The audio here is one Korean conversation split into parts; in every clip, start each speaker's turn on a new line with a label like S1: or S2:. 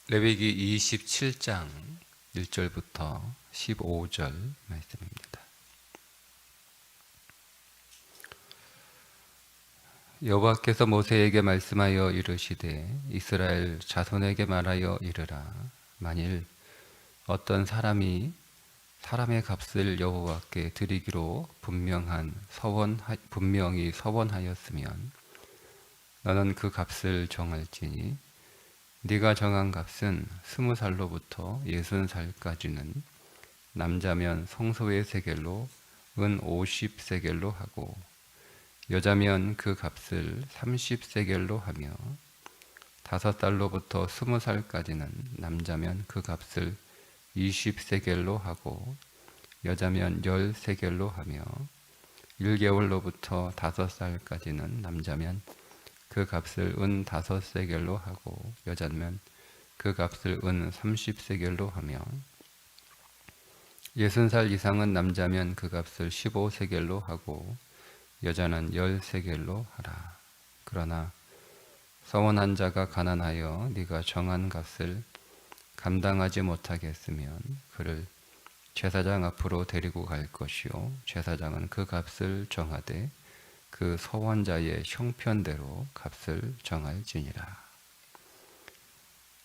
S1: 레위기 27장 1절부터 15절 말씀입니다. 여호와께서 모세에게 말씀하여 이르시되 이스라엘 자손에게 말하여 이르라. 만일 어떤 사람이 사람의 값을 여호와께 드리기로 분명히 서원하였으면 너는 그 값을 정할지니 네가 정한 값은 20살로부터 60살까지는 남자면 성소의 세겔로 은 50세겔로 하고 여자면 그 값을 30세겔로 하며 5살로부터 20살까지는 남자면 그 값을 20세겔로 하고 여자면 10세겔로 하며 1개월로부터 5살까지는 남자면 그 값을 은 5세겔로 하고 여자면 그 값을 은 30세겔로 하며 60살 이상은 남자면 그 값을 15세겔로 하고 여자는 10세겔로 하라. 그러나 서원한 자가 가난하여 네가 정한 값을 감당하지 못하겠으면 그를 제사장 앞으로 데리고 갈 것이요 제사장은 그 값을 정하되 그 서원자의 형편대로 값을 정할지니라.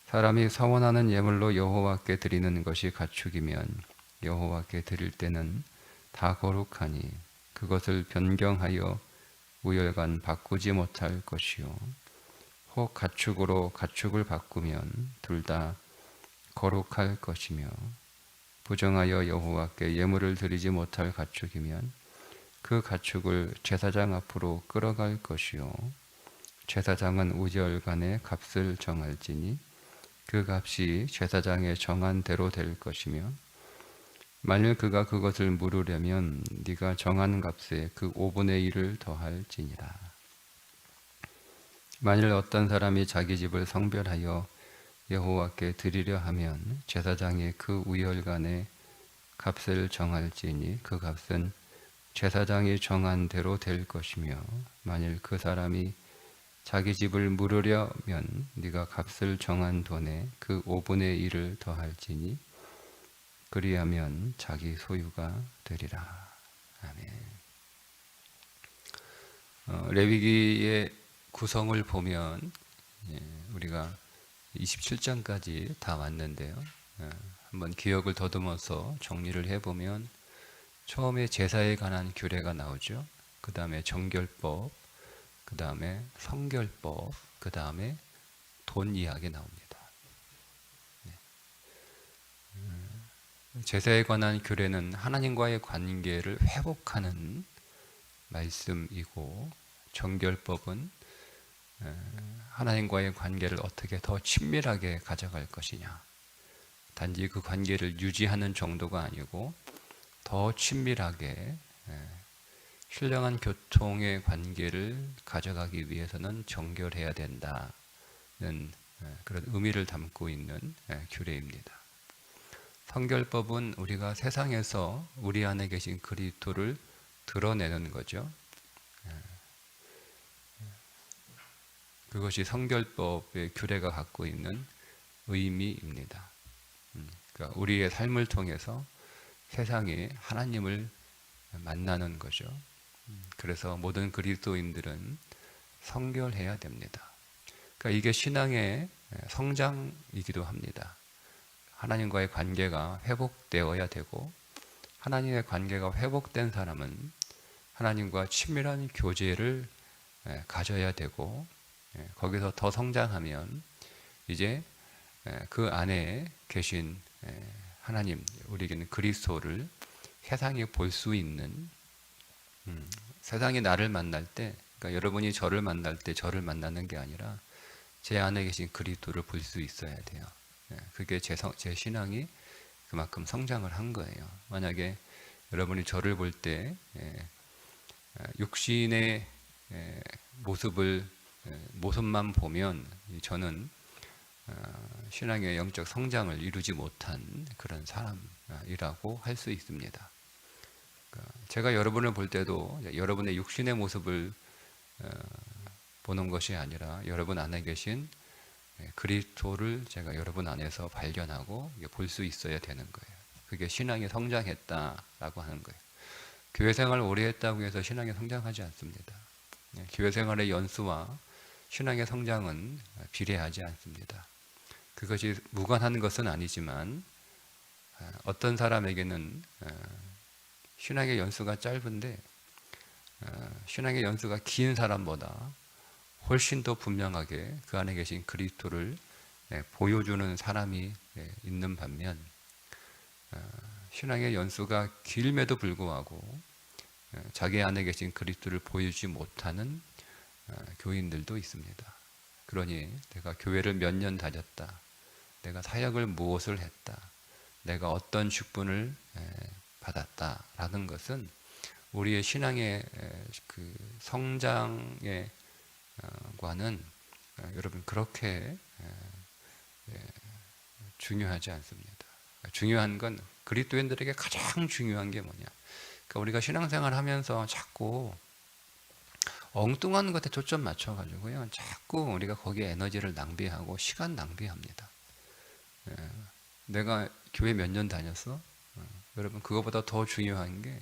S1: 사람이 서원하는 예물로 여호와께 드리는 것이 가축이면 여호와께 드릴 때는 다 거룩하니 그것을 변경하여 우열간 바꾸지 못할 것이요 혹 가축으로 가축을 바꾸면 둘 다 거룩할 것이며 부정하여 여호와께 예물을 드리지 못할 가축이면 그 가축을 제사장 앞으로 끌어갈 것이요 제사장은 우열간의 값을 정할지니 그 값이 제사장의 정한 대로 될 것이며 만일 그가 그것을 물으려면 네가 정한 값에 그 5분의 1을 더할지니라. 만일 어떤 사람이 자기 집을 성별하여 여호와께 드리려 하면 제사장이 그 우열간의 값을 정할지니 그 값은 제사장이 정한 대로 될 것이며 만일 그 사람이 자기 집을 물으려면 네가 값을 정한 돈에 그 5분의 1을 더할지니 그리하면 자기 소유가 되리라. 아멘. 레위기의 구성을 보면 우리가 27장까지 다 왔는데요. 한번 기억을 더듬어서 정리를 해보면 처음에 제사에 관한 규례가 나오죠. 그 다음에 정결법, 그 다음에 성결법, 그 다음에 돈 이야기 나옵니다. 제사에 관한 규례는 하나님과의 관계를 회복하는 말씀이고 정결법은 하나님과의 관계를 어떻게 더 친밀하게 가져갈 것이냐. 단지 그 관계를 유지하는 정도가 아니고 더 친밀하게 신령한 교통의 관계를 가져가기 위해서는 정결해야 된다는 그런 의미를 담고 있는 규례입니다. 성결법은 우리가 세상에서 우리 안에 계신 그리스도를 드러내는 거죠. 그것이 성결법의 규례가 갖고 있는 의미입니다. 그러니까 우리의 삶을 통해서 세상에 하나님을 만나는 거죠. 그래서 모든 그리스도인들은 성결해야 됩니다. 그러니까 이게 신앙의 성장이기도 합니다. 하나님과의 관계가 회복되어야 되고 하나님의 관계가 회복된 사람은 하나님과 친밀한 교제를 가져야 되고 거기서 더 성장하면 이제 그 안에 계신 하나님, 우리에게는 그리스도를 세상이 볼 수 있는 세상이 나를 만날 때 그러니까 여러분이 저를 만날 때 저를 만나는 게 아니라 제 안에 계신 그리스도를 볼 수 있어야 돼요. 그게 제 신앙이 그만큼 성장을 한 거예요. 만약에 여러분이 저를 볼 때 육신의 모습만 보면 저는 신앙의 영적 성장을 이루지 못한 그런 사람이라고 할 수 있습니다. 제가 여러분을 볼 때도 여러분의 육신의 모습을 보는 것이 아니라 여러분 안에 계신 그리스도를 제가 여러분 안에서 발견하고 볼 수 있어야 되는 거예요. 그게 신앙이 성장했다라고 하는 거예요. 교회 생활을 오래 했다고 해서 신앙이 성장하지 않습니다. 교회 생활의 연수와 신앙의 성장은 비례하지 않습니다. 그것이 무관한 것은 아니지만 어떤 사람에게는 신앙의 연수가 짧은데 신앙의 연수가 긴 사람보다 훨씬 더 분명하게 그 안에 계신 그리스도를 보여주는 사람이 있는 반면 신앙의 연수가 길매도 불구하고 자기 안에 계신 그리스도를 보여주지 못하는 교인들도 있습니다. 그러니 내가 교회를 몇 년 다녔다, 내가 사역을 무엇을 했다, 내가 어떤 직분을 받았다라는 것은 우리의 신앙의 그 성장의 과는 여러분 그렇게 중요하지 않습니다. 중요한 건 그리스도인들에게 가장 중요한 게 뭐냐? 그러니까 우리가 신앙생활 하면서 자꾸 엉뚱한 것에 초점 맞춰가지고요, 자꾸 우리가 거기에 에너지를 낭비하고 시간 낭비합니다. 내가 교회 몇 년 다녔어? 여러분 그거보다 더 중요한 게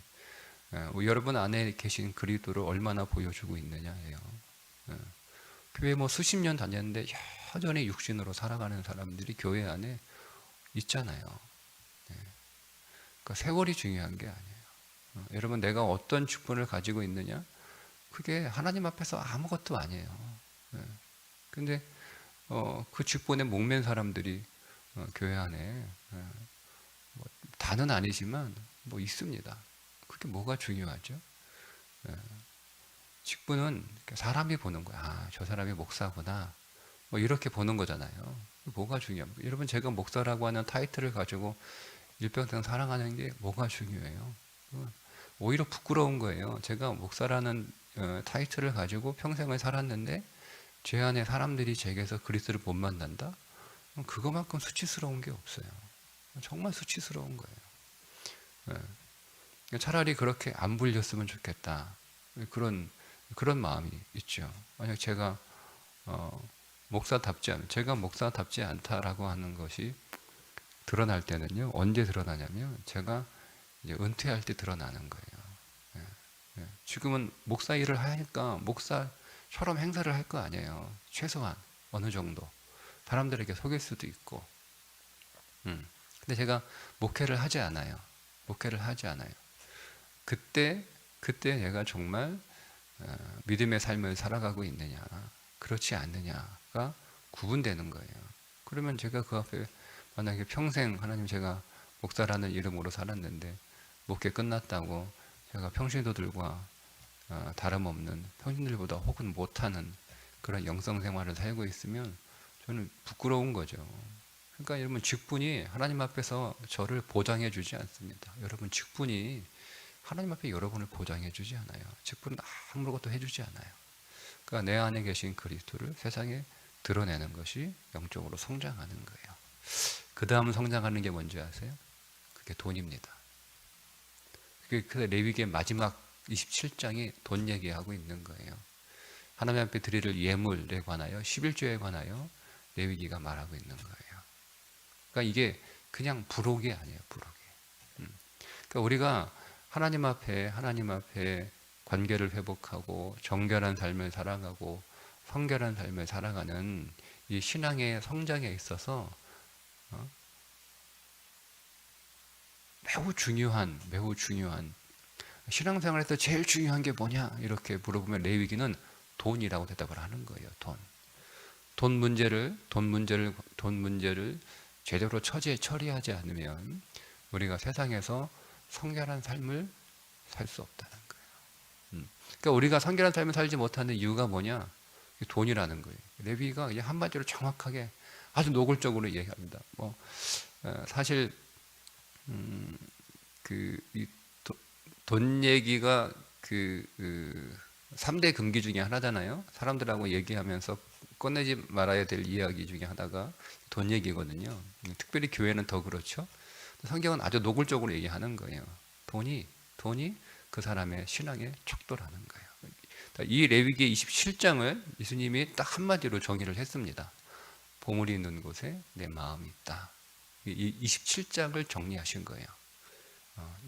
S1: 여러분 안에 계신 그리스도를 얼마나 보여주고 있느냐예요. 교회 뭐 수십 년 다녔는데 여전히 육신으로 살아가는 사람들이 교회 안에 있잖아요. 그러니까 세월이 중요한 게 아니에요. 여러분 내가 어떤 직분을 가지고 있느냐? 그게 하나님 앞에서 아무것도 아니에요. 근데 그 직분에 목맨 사람들이 교회 안에 뭐 다는 아니지만 뭐 있습니다. 그게 뭐가 중요하죠? 직분은 사람이 보는 거야. 아, 저 사람이 목사구나. 뭐 이렇게 보는 거잖아요. 뭐가 중요합니까? 여러분 제가 목사라고 하는 타이틀을 가지고 일평생 살아가는 게 뭐가 중요해요? 오히려 부끄러운 거예요. 제가 목사라는 타이틀을 가지고 평생을 살았는데 제 안에 사람들이 제게서 그리스도를 못 만난다? 그거만큼 수치스러운 게 없어요. 정말 수치스러운 거예요. 차라리 그렇게 안 불렸으면 좋겠다. 그런 마음이 있죠. 만약 제가 제가 목사답지 않다라고 하는 것이 드러날 때는요, 언제 드러나냐면 제가 이제 은퇴할 때 드러나는 거예요. 지금은 목사 일을 하니까 목사처럼 행사를 할 거 아니에요. 최소한 어느 정도 사람들에게 속일 수도 있고. 근데 제가 목회를 하지 않아요. 그때 내가 정말 믿음의 삶을 살아가고 있느냐, 그렇지 않느냐가 구분되는 거예요. 그러면 제가 그 앞에 만약에 평생 하나님 제가 목사라는 이름으로 살았는데 목회 끝났다고 제가 평신도들과 다름없는 평신들보다 혹은 못하는 그런 영성 생활을 살고 있으면 저는 부끄러운 거죠. 그러니까 여러분 직분이 하나님 앞에서 저를 보장해 주지 않습니다. 여러분 직분이 하나님 앞에 여러분을 보장해 주지 않아요. 직분은 아무것도 해주지 않아요. 그러니까 내 안에 계신 그리스도를 세상에 드러내는 것이 영적으로 성장하는 거예요. 그 다음 성장하는 게 뭔지 아세요? 그게 돈입니다. 그 레위기의 마지막 27장이 돈 얘기하고 있는 거예요. 하나님 앞에 드릴 예물에 관하여 11조에 관하여 레위기가 말하고 있는 거예요. 그러니까 이게 그냥 부록이 아니에요. 부록이. 그러니까 우리가 하나님 앞에 관계를 회복하고 정결한 삶을 살아가고 성결한 삶을 살아가는 이 신앙의 성장에 있어서 매우 중요한 신앙생활에서 제일 중요한 게 뭐냐 이렇게 물어보면 레위기는 돈이라고 대답을 하는 거예요. 돈 문제를 제대로 처리하지 않으면 우리가 세상에서 성결한 삶을 살 수 없다는 거예요. 그러니까 우리가 성결한 삶을 살지 못하는 이유가 뭐냐? 돈이라는 거예요. 레위기가 그냥 한마디로 정확하게 아주 노골적으로 얘기합니다. 사실 돈 얘기가 3대 금기 중에 하나잖아요. 사람들하고 얘기하면서 꺼내지 말아야 될 이야기 중에 하나가 돈 얘기거든요. 특별히 교회는 더 그렇죠. 성경은 아주 노골적으로 얘기하는 거예요. 돈이 그 사람의 신앙의 척도라는 거예요. 이 레위기 27장을 예수님이 딱 한마디로 정의를 했습니다. 보물이 있는 곳에 내 마음이 있다. 이 27장을 정리하신 거예요.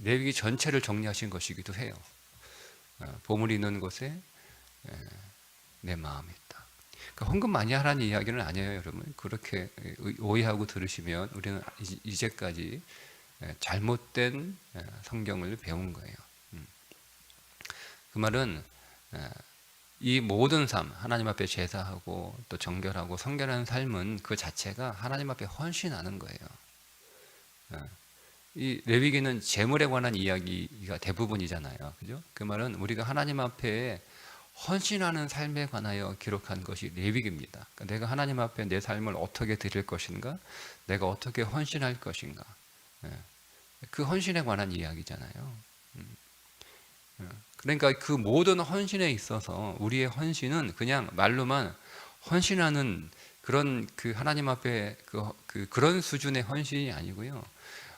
S1: 레위기 전체를 정리하신 것이기도 해요. 보물이 있는 곳에 내 마음이 있다. 그러니까 헌금 많이 하라는 이야기는 아니에요, 여러분. 그렇게 오해하고 들으시면 우리는 이제까지 잘못된 성경을 배운 거예요. 그 말은 이 모든 삶, 하나님 앞에 제사하고 또 정결하고 성결한 삶은 그 자체가 하나님 앞에 헌신하는 거예요. 이 레위기는 재물에 관한 이야기가 대부분이잖아요. 그죠? 그 말은 우리가 하나님 앞에 헌신하는 삶에 관하여 기록한 것이 레위기입니다. 그러니까 내가 하나님 앞에 내 삶을 어떻게 드릴 것인가, 내가 어떻게 헌신할 것인가, 그 헌신에 관한 이야기잖아요. 그러니까 그 모든 헌신에 있어서 우리의 헌신은 그냥 말로만 헌신하는 그런 그 하나님 앞에 그런 수준의 헌신이 아니고요.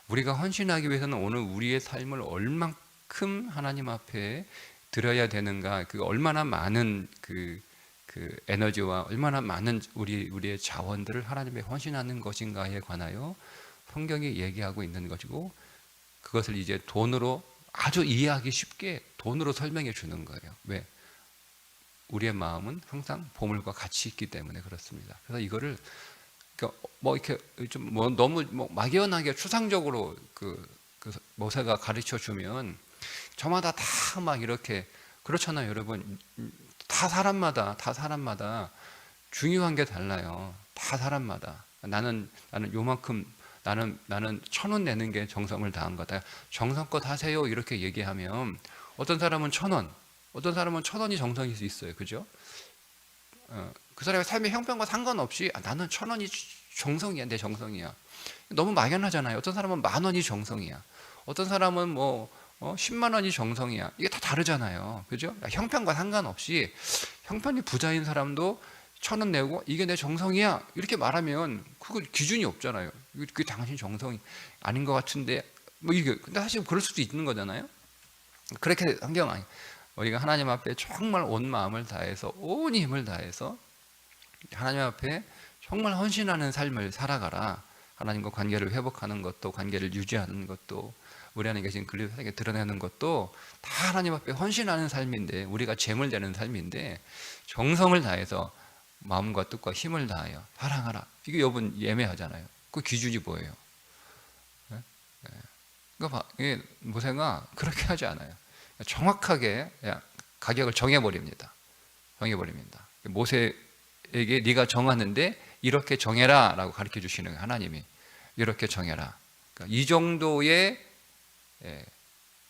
S1: 우리가 헌신하기 위해서는 오늘 우리의 삶을 얼만큼 하나님 앞에 드려야 되는가, 그 얼마나 많은 그 에너지와 얼마나 많은 우리의 자원들을 하나님에 헌신하는 것인가에 관하여 성경이 얘기하고 있는 것이고, 그것을 이제 돈으로 아주 이해하기 쉽게 돈으로 설명해 주는 거예요. 왜? 우리의 마음은 항상 보물과 같이 있기 때문에 그렇습니다. 그래서 이거를 뭐 이렇게 좀 뭐 너무 뭐 막연하게 추상적으로 그 모세가 가르쳐 주면 저마다 다 막 이렇게 그렇잖아요, 여러분. 다 사람마다 중요한 게 달라요. 다 사람마다 나는 요만큼 나는 1,000원 내는 게 정성을 다한 거다. 정성껏 하세요 이렇게 얘기하면 어떤 사람은 1,000원, 어떤 사람은 1,000원이 정성일 수 있어요, 그죠? 그 사람의 삶의 형편과 상관없이 나는 1,000원이 정성이야, 내 정성이야. 너무 막연하잖아요. 어떤 사람은 10,000원이 정성이야. 어떤 사람은 뭐 10만 원이 정성이야. 이게 다 다르잖아요, 그죠? 형편과 상관없이 형편이 부자인 사람도 1,000원 내고 이게 내 정성이야 이렇게 말하면 그거 기준이 없잖아요. 그게 당신 정성이 아닌 것 같은데 뭐 이게 근데 사실 그럴 수도 있는 거잖아요. 그렇게 환경 아니. 우리가 하나님 앞에 정말 온 마음을 다해서 온 힘을 다해서 하나님 앞에 정말 헌신하는 삶을 살아가라. 하나님과 관계를 회복하는 것도, 관계를 유지하는 것도, 우리 안에 계신 그리스도에게 드러내는 것도 다 하나님 앞에 헌신하는 삶인데, 우리가 재물 되는 삶인데 정성을 다해서 마음과 뜻과 힘을 다하여 사랑하라. 이게 여러분 예매하잖아요. 그 기준이 뭐예요? 그러니까 모세가 그렇게 하지 않아요. 정확하게 가격을 정해버립니다. 모세에게 네가 정하는데 이렇게 정해라 라고 가르쳐 주시는 거예요. 하나님이 이렇게 정해라. 그러니까 이 정도의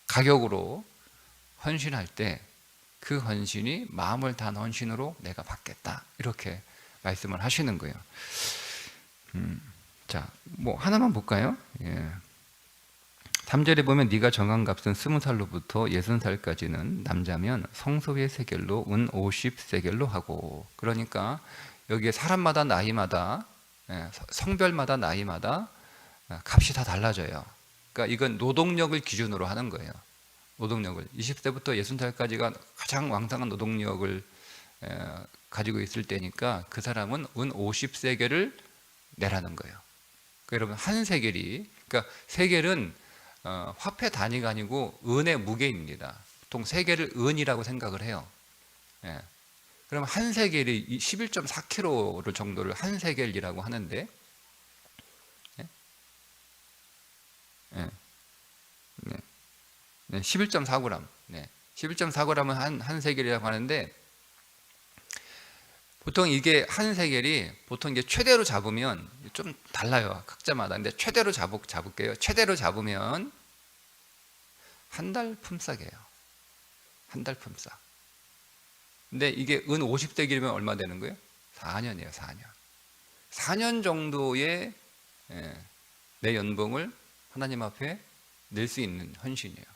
S1: 가격으로 헌신할 때 그 헌신이 마음을 다한 헌신으로 내가 받겠다 이렇게 말씀을 하시는 거예요. 자, 뭐 하나만 볼까요? 3절에 보면 네가 정한 값은 20살로부터 60살까지는 남자면 성소의 세겔로 은 50세겔로 하고, 그러니까 여기에 사람마다 나이마다 성별마다 나이마다 값이 다 달라져요. 그러니까 이건 노동력을 기준으로 하는 거예요. 노동력을 20세부터 60살까지가 가장 왕성한 노동력을 가지고 있을 때니까 그 사람은 은 50세겔을 내라는 거예요. 그러니까 여러분 한 세겔이, 그러니까 세겔은 화폐 단위가 아니고 은의 무게입니다. 보통 세겔을 은이라고 생각을 해요. 그럼 한 세겔이 11.4kg 정도를 한 세겔이라고 하는데, 11.4g, 11.4g은 한 세겔이라고 하는데, 보통 이게 한 세겔이 보통 이게 최대로 잡으면 좀 달라요, 각자마다. 근데 최대로 잡을게요. 최대로 잡으면 한 달 품삯이에요. 한 달 품삯. 근데 이게 은 50세겔이면 얼마 되는 거예요? 4년이에요, 4년. 4년 정도의 내 연봉을 하나님 앞에 낼 수 있는 헌신이에요.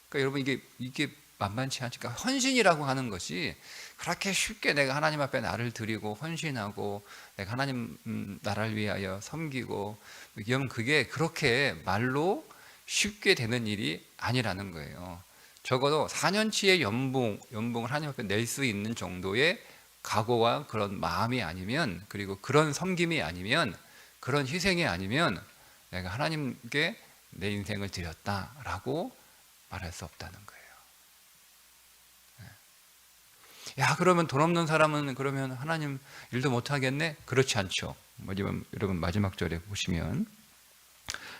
S1: 그러니까 여러분 이게 만만치 않으니까 헌신이라고 하는 것이 그렇게 쉽게 내가 하나님 앞에 나를 드리고 헌신하고 내가 하나님 나라를 위하여 섬기고 여러분 그게 그렇게 말로 쉽게 되는 일이 아니라는 거예요. 적어도 4년치의 연봉을 하나님 앞에 낼 수 있는 정도의 각오와 그런 마음이 아니면, 그리고 그런 섬김이 아니면, 그런 희생이 아니면 내가 하나님께 내 인생을 드렸다라고 말할 수 없다는 거예요. 야, 그러면 돈 없는 사람은 그러면 하나님 일도 못 하겠네? 그렇지 않죠. 여러분 마지막 절에 보시면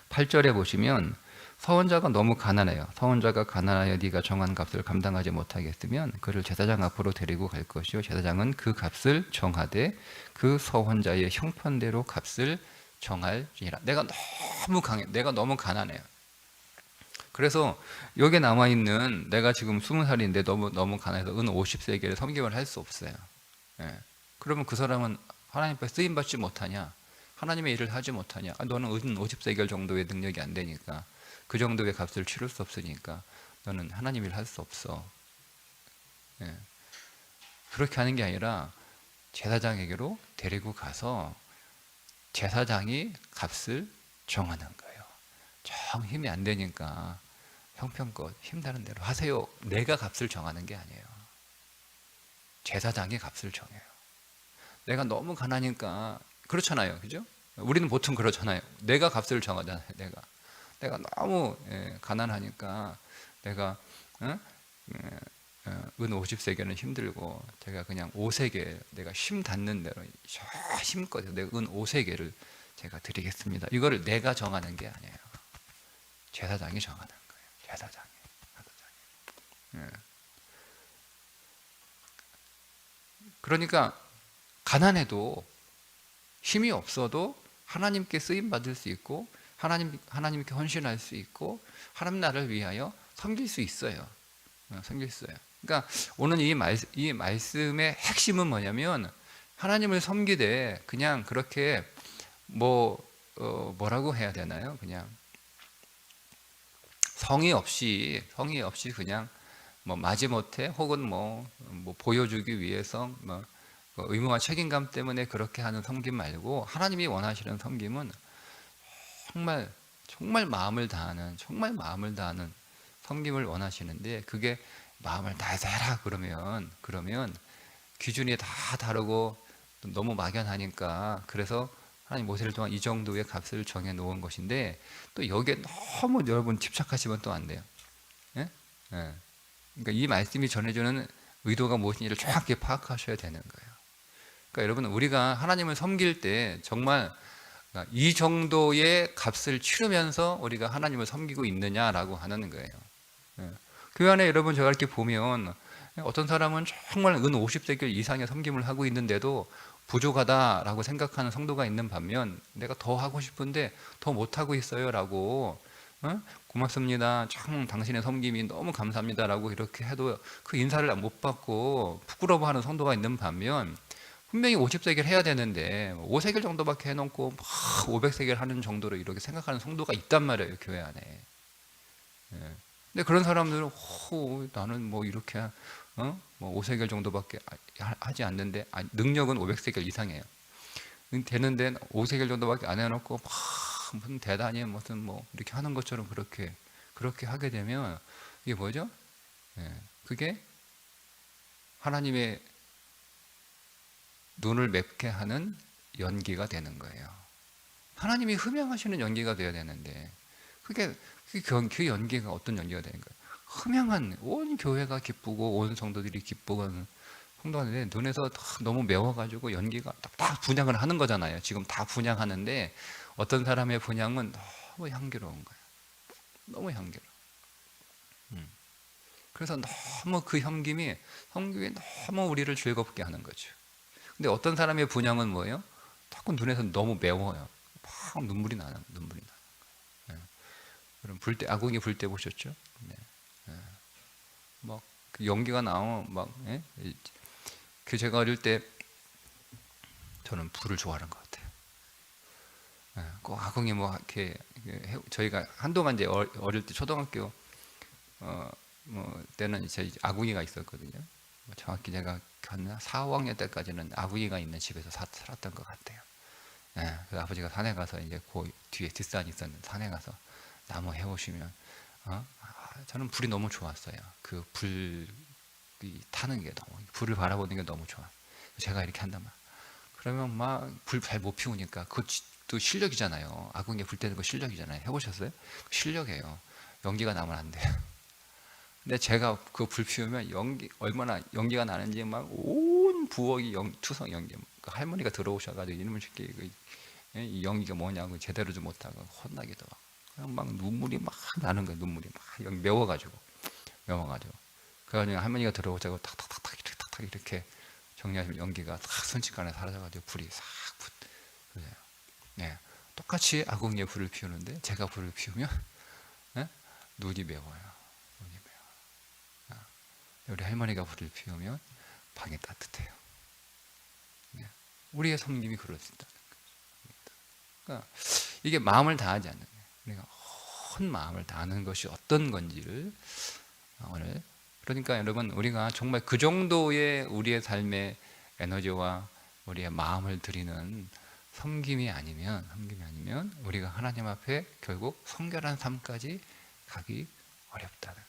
S1: 8절에 보시면 서원자가 너무 가난해요. 서원자가 가난하여 네가 정한 값을 감당하지 못하겠으면 그를 제사장 앞으로 데리고 갈 것이요 제사장은 그 값을 정하되 그 서원자의 형편대로 값을 정할지니라. 내가 너무 강해. 내가 너무 가난해요. 그래서 여기에 남아있는, 내가 지금 20살인데 너무 가난해서 은 50세겔을 섬김을 할 수 없어요. 예. 그러면 그 사람은 하나님 앞에 쓰임받지 못하냐? 하나님의 일을 하지 못하냐? 너는 은 50세겔 정도의 능력이 안 되니까, 그 정도의 값을 치를 수 없으니까 너는 하나님 일 할 수 없어. 예. 그렇게 하는 게 아니라 제사장에게로 데리고 가서 제사장이 값을 정하는 거예요. 정 힘이 안 되니까 형편껏 힘다는 대로 하세요. 내가 값을 정하는 게 아니에요. 제사장이 값을 정해요. 내가 너무 가난하니까, 그렇잖아요, 그죠? 우리는 보통 그렇잖아요. 내가 값을 정하잖아요. 내가 너무 가난하니까 내가 은 50세겔은 힘들고 제가 그냥 5세겔, 내가 힘 닿는 대로 힘껏 내가 은 5세겔을 제가 드리겠습니다. 이거를 내가 정하는 게 아니에요. 제사장이 정하는 거예요. 제사장이. 그러니까 가난해도 힘이 없어도 하나님께 쓰임 받을 수 있고, 하나님께 헌신할 수 있고, 하나님 나라를 위하여 섬길 수 있어요. 섬길 수 있어요. 그러니까 오늘 이 말씀의 핵심은 뭐냐면, 하나님을 섬기되 그냥 그렇게 뭐라고 해야 되나요? 그냥 성의 없이 그냥 마지못해 혹은 보여주기 위해서 의무와 책임감 때문에 그렇게 하는 섬김 말고, 하나님이 원하시는 섬김은 정말 마음을 다하는 섬김을 원하시는데, 그게 마음을 다해서 해라 그러면 기준이 다 다르고 너무 막연하니까, 그래서 하나님 모세를 통한 이 정도의 값을 정해 놓은 것인데, 또 여기에 너무 여러분 집착하시면 또 안 돼요. 예? 예. 그러니까 이 말씀이 전해주는 의도가 무엇인지를 정확히 파악하셔야 되는 거예요. 그러니까 여러분, 우리가 하나님을 섬길 때 정말 이 정도의 값을 치르면서 우리가 하나님을 섬기고 있느냐라고 하는 거예요. 예. 교회 안에 여러분, 제가 이렇게 보면 어떤 사람은 정말 은 50세겔 이상의 섬김을 하고 있는데도 부족하다라고 생각하는 성도가 있는 반면, 내가 더 하고 싶은데 더 못하고 있어요 라고, 고맙습니다, 참 당신의 섬김이 너무 감사합니다 라고 이렇게 해도 그 인사를 못 받고 부끄러워하는 성도가 있는 반면, 분명히 50세겔 해야 되는데 5세겔 정도밖에 해놓고 막 500세겔 하는 정도로 이렇게 생각하는 성도가 있단 말이에요, 교회 안에. 예. 근데 그런 사람들은 나는 이렇게 5세겔 정도밖에 하지 않는데, 능력은 500세겔 이상이에요. 되는데 5세겔 정도밖에 안 해놓고 막 무슨 대단히 무슨 이렇게 하는 것처럼 그렇게 하게 되면, 이게 뭐죠? 예. 그게 하나님의 눈을 맵게 하는 연기가 되는 거예요. 하나님이 흠양하시는 연기가 돼야 되는데, 그 연기가 어떤 연기가 되는 거예요? 흠양한, 온 교회가 기쁘고 온 성도들이 기쁘고 하는 성도인데, 눈에서 너무 매워가지고 연기가 다 분향을 하는 거잖아요. 지금 다 분향하는데, 어떤 사람의 분향은 너무 향기로운 거예요. 너무 향기로워. 그래서 너무 그 섬김이 너무 우리를 즐겁게 하는 거죠. 근데 어떤 사람의 분향은 뭐예요? 자꾸 눈에서 너무 매워요. 막 눈물이 나요. 네. 그럼 아궁이 불 때 보셨죠? 네. 네. 그 연기가 나오면 예? 제가 어릴 때 저는 불을 좋아하는 것 같아요. 예. 꼭 아궁이 이렇게 저희가 한동안 이제 어릴 때 초등학교 때는 이제 아궁이가 있었거든요. 정확히 제가 한 4, 5학년 때까지는 아궁이가 있는 집에서 살았던 것 같아요. 예, 그래서 아버지가 산에 가서 이제 그 뒤에 뒷산이 있었는데, 산에 가서 나무 해오시면 저는 불이 너무 좋았어요. 그 불이 타는 게 불을 바라보는 게 너무 좋아. 제가 이렇게 한단 말이에요. 그러면 막 불 잘 못 피우니까 그것도 실력이잖아요. 아궁이에 불 때는 거 실력이잖아요. 해보셨어요? 실력이에요. 연기가 나면 안 돼요. 근데 제가 그 불 피우면 얼마나 연기가 나는지 막 온 부엌이 투성 연기. 그 할머니가 들어오셔가지고 이놈의 새끼 이 연기가 뭐냐고 제대로 좀 못하고 혼나기도 하고. 그냥 막 눈물이 막 나는 거예요. 눈물이 막 매워가지고. 그래가지고 할머니가 들어오자고 탁탁탁탁 이렇게 탁탁 이렇게 정리하시면 연기가 탁 순식간에 사라져가지고 불이 싹 그래요. 네, 똑같이 아궁이에 불을 피우는데 제가 불을 피우면 네? 눈이 매워요. 우리 할머니가 불을 피우면 방이 따뜻해요. 네. 우리의 섬김이 그럴 수 있다는 거죠. 그러니까 이게 마음을 다하지 않는 거예요. 우리가 온 마음을 다하는 것이 어떤 건지를 오늘 그러니까 여러분 우리가 정말 그 정도의 우리의 삶의 에너지와 우리의 마음을 드리는 섬김이 아니면 우리가 하나님 앞에 결국 성결한 삶까지 가기 어렵다는 거예요.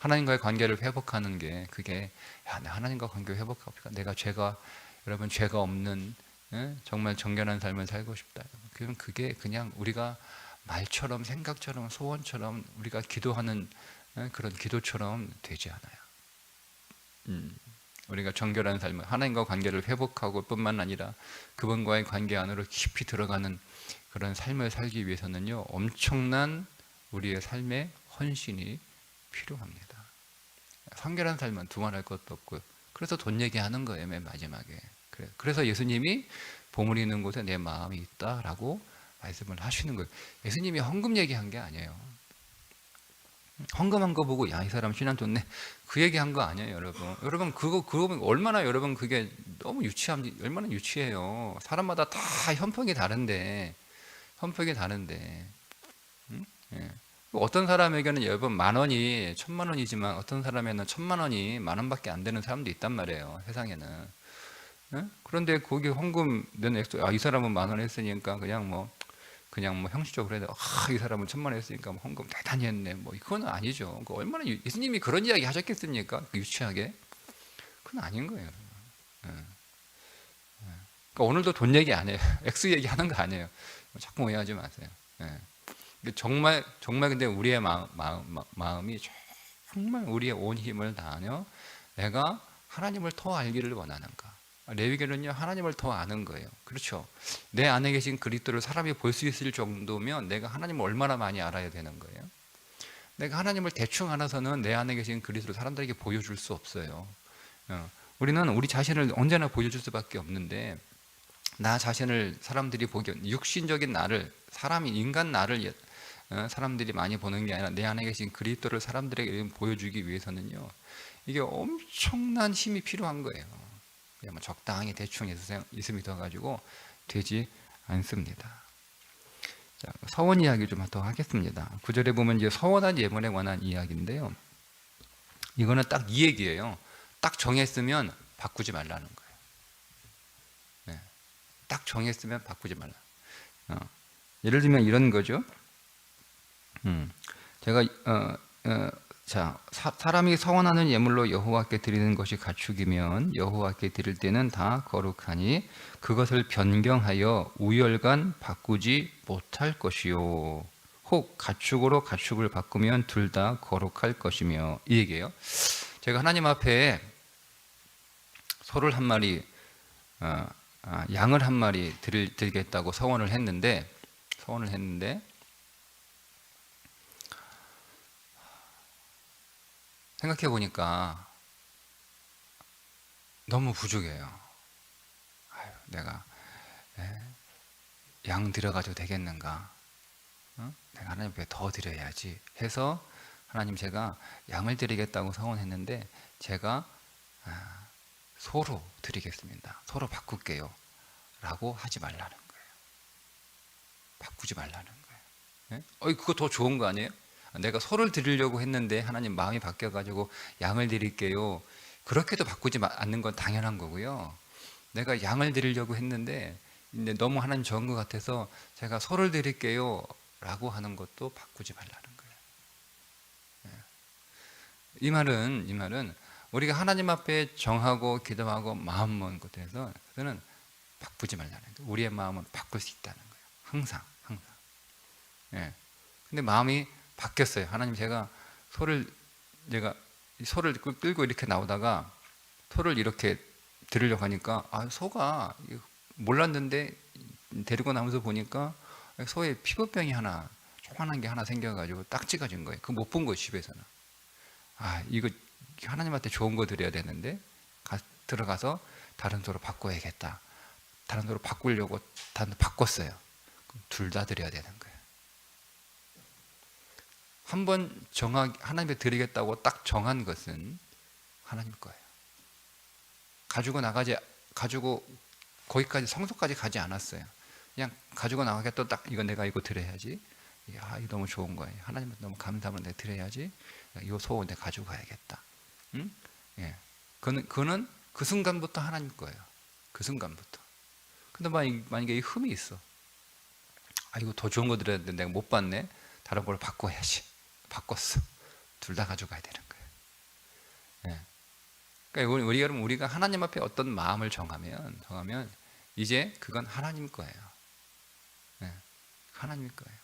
S1: 하나님과의 관계를 회복하는 게 그게 내 하나님과 관계 회복하니까 내가 여러분 죄가 없는 정말 정결한 삶을 살고 싶다. 그럼 그게 그냥 우리가 말처럼 생각처럼 소원처럼 우리가 기도하는 그런 기도처럼 되지 않아요. 우리가 정결한 삶을 하나님과 관계를 회복하고 뿐만 아니라 그분과의 관계 안으로 깊이 들어가는 그런 삶을 살기 위해서는요 엄청난 우리의 삶의 헌신이 필요합니다. 성결한 삶은 두말할 것도 없고요. 그래서 돈 얘기하는 거예요, 맨 마지막에. 그래서 예수님이 보물이 있는 곳에 내 마음이 있다라고 말씀을 하시는 거예요. 예수님이 헌금 얘기한 게 아니에요. 헌금한 거 보고 야, 이 사람 신앙 좋네. 그 얘기한 거 아니에요, 여러분. 여러분 그거 얼마나 여러분 그게 너무 얼마나 유치해요. 사람마다 다 현폭이 다른데. 응? 예. 어떤 사람에게는 여러분 10,000원이 1,000,000원이지만 어떤 사람에는 1,000,000원이 10,000원밖에 안 되는 사람도 있단 말이에요, 세상에는. 예? 그런데 거기 헌금 낸 액수, 이 사람은 10,000원 했으니까 그냥 뭐 형식적으로 해도 이 사람은 1,000,000원 했으니까 뭐 헌금 대단히 했네. 뭐 그건 아니죠. 얼마나 예수님이 그런 이야기 하셨겠습니까? 유치하게? 그건 아닌 거예요. 예. 그러니까 오늘도 돈 얘기 안 해요. 액수 얘기 하는 거 아니에요. 자꾸 오해하지 마세요. 예. 정말 근데 우리의 마음이 정말 우리의 온 힘을 다하여 내가 하나님을 더 알기를 원하는가. 레위기는요 하나님을 더 아는 거예요. 그렇죠. 내 안에 계신 그리스도를 사람이 볼 수 있을 정도면 내가 하나님을 얼마나 많이 알아야 되는 거예요. 내가 하나님을 대충 알아서는 내 안에 계신 그리스도를 사람들에게 보여줄 수 없어요. 우리는 우리 자신을 언제나 보여줄 수밖에 없는데 나 자신을 사람들이 육신적인 나를 인간 나를 사람들이 많이 보는 게 아니라 내 안에 계신 그리스도를 사람들에게 보여주기 위해서는요 이게 엄청난 힘이 필요한 거예요. 그냥 적당히 대충 예수 믿어가지고 되지 않습니다. 자, 서원 이야기 좀 더 하겠습니다. 9절에 보면 이제 서원한 예물에 관한 이야기인데요. 이거는 딱 이 얘기예요. 딱 정했으면 바꾸지 말라는 거예요. 네. 딱 정했으면 바꾸지 말라. 예를 들면 이런 거죠. 제가 사람이 서원하는 예물로 여호와께 드리는 것이 가축이면 여호와께 드릴 때는 다 거룩하니 그것을 변경하여 우열간 바꾸지 못할 것이요. 혹 가축으로 가축을 바꾸면 둘 다 거룩할 것이며 이 얘기예요. 제가 하나님 앞에 소를 한 마리, 양을 한 마리 드리겠다고 서원을 했는데 생각해 보니까 너무 부족해요. 내가 양 드려가지고 되겠는가? 내가 하나님 앞에 더 드려야지 해서 하나님 제가 양을 드리겠다고 서원했는데 제가 소로 드리겠습니다. 소로 바꿀게요. 라고 하지 말라는 거예요. 바꾸지 말라는 거예요. 그거 더 좋은 거 아니에요? 내가 소를 드리려고 했는데 하나님 마음이 바뀌어가지고 양을 드릴게요. 그렇게도 바꾸지 않는 건 당연한 거고요. 내가 양을 드리려고 했는데 너무 하나님 좋은 것 같아서 제가 소를 드릴게요. 라고 하는 것도 바꾸지 말라는 거예요. 이 말은 우리가 하나님 앞에 정하고 기도하고 마음 먹은 것에 대해서 그거는 바꾸지 말라는 거예요. 우리의 마음은 바꿀 수 있다는 거예요. 항상. 예. 근데 마음이 바뀌었어요. 하나님, 제가 소를 끌고 이렇게 나오다가 소를 이렇게 들으려고 하니까 소가 몰랐는데 데리고 나면서 보니까 소에 피부병이 하나, 조그만한 게 하나 생겨가지고 딱지가 진 거예요. 그거 못 본 거예요, 집에서는. 이거 하나님한테 좋은 거 드려야 되는데 들어가서 다른 소로 바꿔야겠다. 다른 소로 바꾸려고 바꿨어요. 둘 다 드려야 되는 거예요. 한번 하나님께 드리겠다고 딱 정한 것은 하나님 거예요. 가지고 거기까지 성소까지 가지 않았어요. 그냥 가지고 나가겠다. 딱 내가 이거 드려야지. 이거 너무 좋은 거예요. 하나님한테 너무 감사함을 내가 드려야지. 이 소 내가 가지고 가야겠다. 응? 예. 그는 그 순간부터 하나님 거예요. 그 순간부터. 근데 만약에 이 흠이 있어. 이거 더 좋은 거 드려야 되는데 내가 못 받네. 다른 걸 바꿔야지. 바꿨어. 둘 다 가져가야 되는 거예요. 예. 그러니까 우리가 하나님 앞에 어떤 마음을 정하면 이제 그건 하나님 거예요. 예. 하나님 거예요.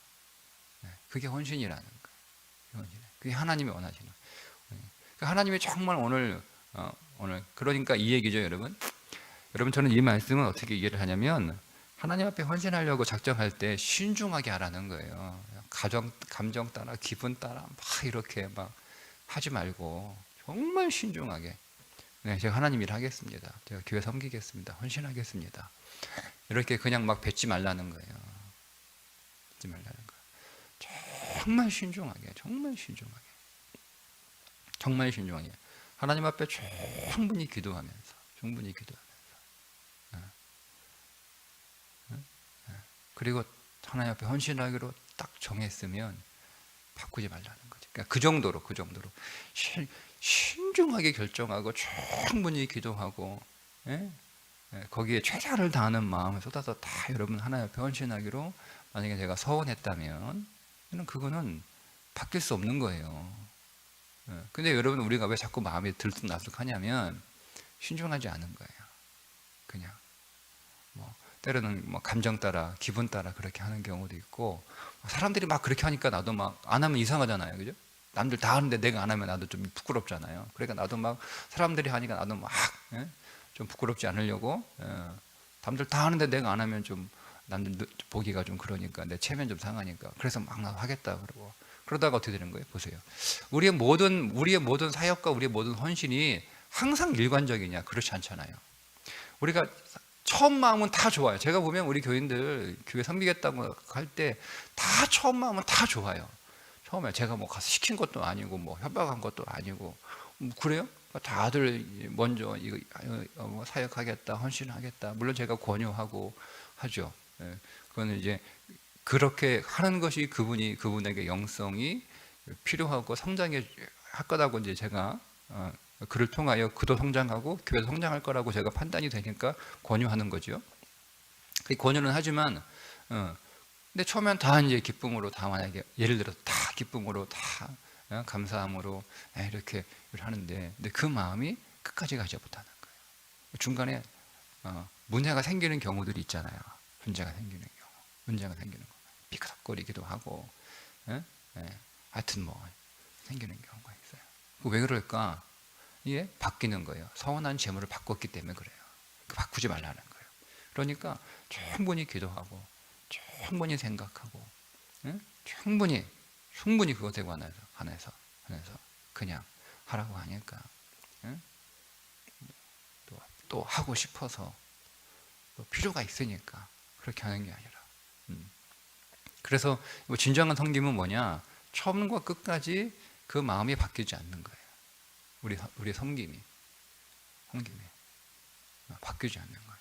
S1: 예. 그게 헌신이라는 거예요. 그게 하나님이 원하시는 거예요. 그러니까 하나님이 정말 오늘 그러니까 이 얘기죠, 여러분. 저는 이 말씀은 어떻게 이해를 하냐면 하나님 앞에 헌신하려고 작정할 때 신중하게 하라는 거예요. 감정 따라, 기분 따라 이렇게 하지 말고 정말 신중하게. 네, 제가 하나님 일 하겠습니다. 제가 교회 섬기겠습니다. 헌신하겠습니다. 이렇게 그냥 뱉지 말라는 거예요. 뱉지 말라는 거예요. 정말 신중하게. 하나님 앞에 충분히 기도하면서. 그리고 하나님 앞에 헌신하기로 딱 정했으면 바꾸지 말라는 거죠. 그러니까 그 정도로 신중하게 결정하고 충분히 기도하고, 거기에 최선을 다하는 마음을 쏟아서 다 여러분 하나님 앞에 헌신하기로 만약에 제가 서원했다면 그거는 바뀔 수 없는 거예요. 근데 여러분, 우리가 왜 자꾸 마음이 들쑥날쑥하냐면 신중하지 않은 거예요. 그냥 때로는 감정 따라, 기분 따라 그렇게 하는 경우도 있고, 사람들이 그렇게 하니까 나도 안 하면 이상하잖아요, 그죠? 남들 다 하는데 내가 안 하면 나도 좀 부끄럽잖아요. 그러니까 나도 사람들이 하니까 나도 좀 부끄럽지 않으려고, 남들 다 하는데 내가 안 하면 좀 남들 보기가 좀 그러니까 내 체면 좀 상하니까, 그래서 나도 하겠다 그러고, 그러다가 어떻게 되는 거예요? 보세요. 우리의 모든 사역과 우리의 모든 헌신이 항상 일관적이냐? 그렇지 않잖아요. 우리가 처음 마음은 다 좋아요. 제가 보면 우리 교인들 교회 섬기겠다고 할 때 다 처음 마음은 다 좋아요. 처음에 제가 가서 시킨 것도 아니고 협박한 것도 아니고 그래요? 다들 먼저 이거 사역하겠다, 헌신하겠다. 물론 제가 권유하고 하죠. 그거는 이제 그렇게 하는 것이 그분에게 영성이 필요하고 성장할 거라고 이제 제가 그를 통하여 그도 성장하고 교회도 성장할 거라고 제가 판단이 되니까 권유하는 거죠. 그 권유는 하지만, 근데 처음엔 다 이제 기쁨으로 다, 만약에 예를 들어서 다 기쁨으로 다 감사함으로 이렇게 하는데, 근데 그 마음이 끝까지 가지 못하는 거예요. 중간에 문제가 생기는 경우들이 있잖아요. 문제가 생기는 거, 삐그덕거리기도 하고, 하여튼 생기는 경우가 있어요. 왜 그럴까? 이게 바뀌는 거예요. 서운한 재물을 바꿨기 때문에 그래요. 바꾸지 말라는 거예요. 그러니까 충분히 기도하고, 충분히 생각하고, 충분히 그것에 관해서 그냥 하라고 하니까, 또 하고 싶어서 또 필요가 있으니까 그렇게 하는 게 아니라. 그래서 진정한 섬김은 뭐냐? 처음과 끝까지 그 마음이 바뀌지 않는 거예요. 우리 섬김이 바뀌지 않는 거예요.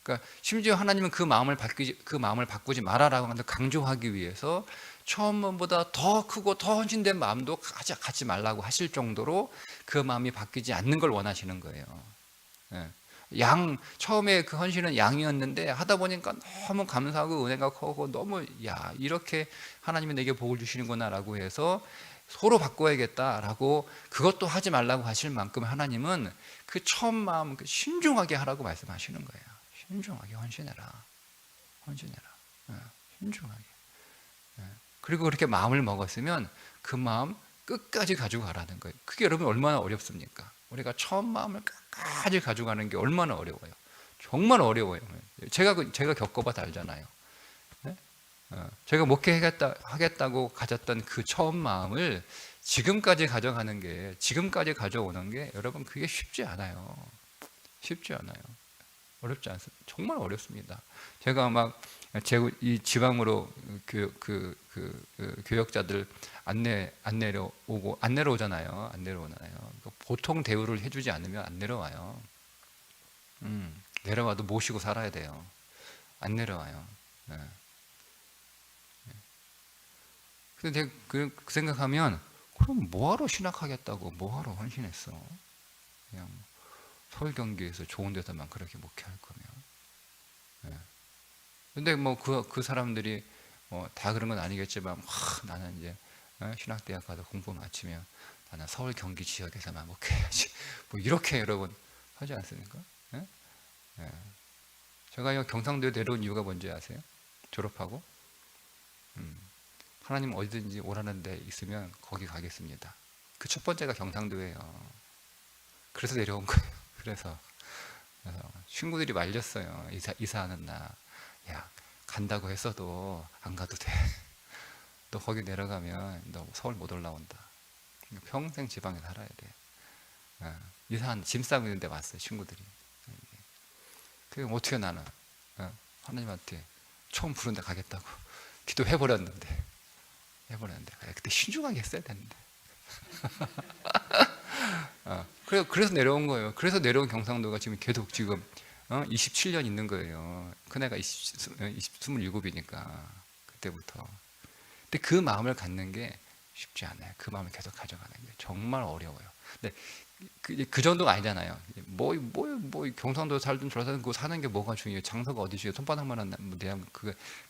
S1: 그러니까 심지어 하나님은 그 마음을 바꾸지 말아라고 하는데 강조하기 위해서 처음보다 더 크고 더 헌신된 마음도 갖지 말라고 하실 정도로 그 마음이 바뀌지 않는 걸 원하시는 거예요. 처음에 그 헌신은 양이었는데 하다 보니까 너무 감사하고 은혜가 크고 너무 이렇게 하나님이 내게 복을 주시는구나라고 해서 서로 바꿔야겠다라고 그것도 하지 말라고 하실 만큼 하나님은 그 처음 마음 신중하게 하라고 말씀하시는 거예요. 신중하게 헌신해라. 헌신해라. 신중하게. 그리고 그렇게 마음을 먹었으면 그 마음 끝까지 가지고 가라는 거예요. 그게 여러분 얼마나 어렵습니까? 우리가 처음 마음을 끝까지 가져가는 게 얼마나 어려워요. 정말 어려워요. 제가 겪어봐서 알잖아요. 제가 목회하겠다고 가졌던 그 처음 마음을 지금까지 가져가는 게, 지금까지 가져오는 게 여러분 그게 쉽지 않아요. 쉽지 않아요. 어렵지 않습니다. 정말 어렵습니다. 제가 막 이 지방으로 교역자들 안 내려오잖아요. 보통 대우를 해주지 않으면 안 내려와요. 내려와도 모시고 살아야 돼요. 안 내려와요. 네. 근데 제가 그 생각하면, 그럼 뭐하러 신학하겠다고, 뭐하러 헌신했어? 그냥 서울 경기에서 좋은 데서만 그렇게 목회할 거면. 네. 근데 뭐 그 사람들이 다 그런 건 아니겠지만, 나는 이제 신학대학 가서 공부 마치면 나는 서울 경기 지역에서만 목회해야지. 뭐 이렇게 여러분 하지 않습니까? 네? 네. 제가 경상도에 내려온 이유가 뭔지 아세요? 졸업하고 하나님 어디든지 오라는 데 있으면 거기 가겠습니다. 그 첫 번째가 경상도예요. 그래서 내려온 거예요. 그래서 친구들이 말렸어요. 이사하는 날. 야, 간다고 했어도 안 가도 돼. 너 거기 내려가면 너 서울 못 올라온다. 평생 지방에 살아야 돼. 이사한 짐 싸고 있는데 왔어요. 친구들이. 그럼 어떻게 나는 하나님한테 처음 부른데 가겠다고 기도해버렸는데 그때 신중하게 했어야 되는데. 그래서 내려온 거예요. 그래서 내려온 경상도가 지금 계속 27년 있는 거예요. 큰애가 27이니까 그때부터. 근데 그 마음을 갖는 게 쉽지 않아요. 그 마음을 계속 가져가는 게 정말 어려워요. 근데 그 정도가 아니잖아요. 뭐 경상도 살든 저sal든 그거 사는 게 뭐가 중요해요? 장소가 어디시요? 손바닥만한 대한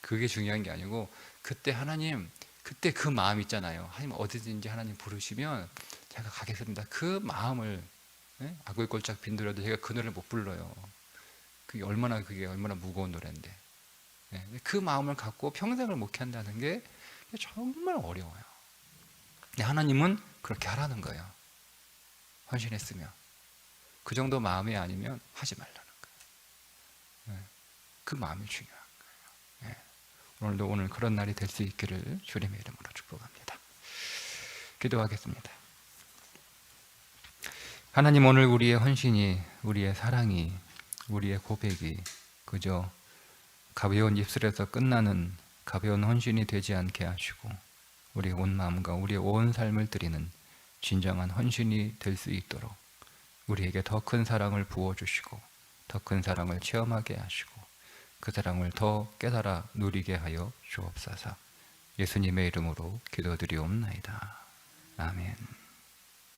S1: 그게 중요한 게 아니고, 그때 하나님, 그때 그 마음 있잖아요. 하나님 어디든지 하나님 부르시면 제가 가겠습니다. 그 마음을, 아굴골짝 빈들어도 제가 그 노래를 못 불러요. 그게 얼마나 무거운 노래인데. 그 마음을 갖고 평생을 목회한다는 게 정말 어려워요. 근데 하나님은 그렇게 하라는 거예요. 헌신했으면. 그 정도 마음이 아니면 하지 말라는 거예요. 그 마음이 중요한 거예요. 오늘도 그런 날이 될 수 있기를 주님의 이름으로 축복합니다. 기도하겠습니다. 하나님, 오늘 우리의 헌신이, 우리의 사랑이, 우리의 고백이 그저 가벼운 입술에서 끝나는 가벼운 헌신이 되지 않게 하시고, 우리의 온 마음과 우리의 온 삶을 드리는 진정한 헌신이 될 수 있도록 우리에게 더 큰 사랑을 부어주시고, 더 큰 사랑을 체험하게 하시고, 그 사랑을 더 깨달아 누리게 하여 주옵소서. 예수님의 이름으로 기도드리옵나이다. 아멘.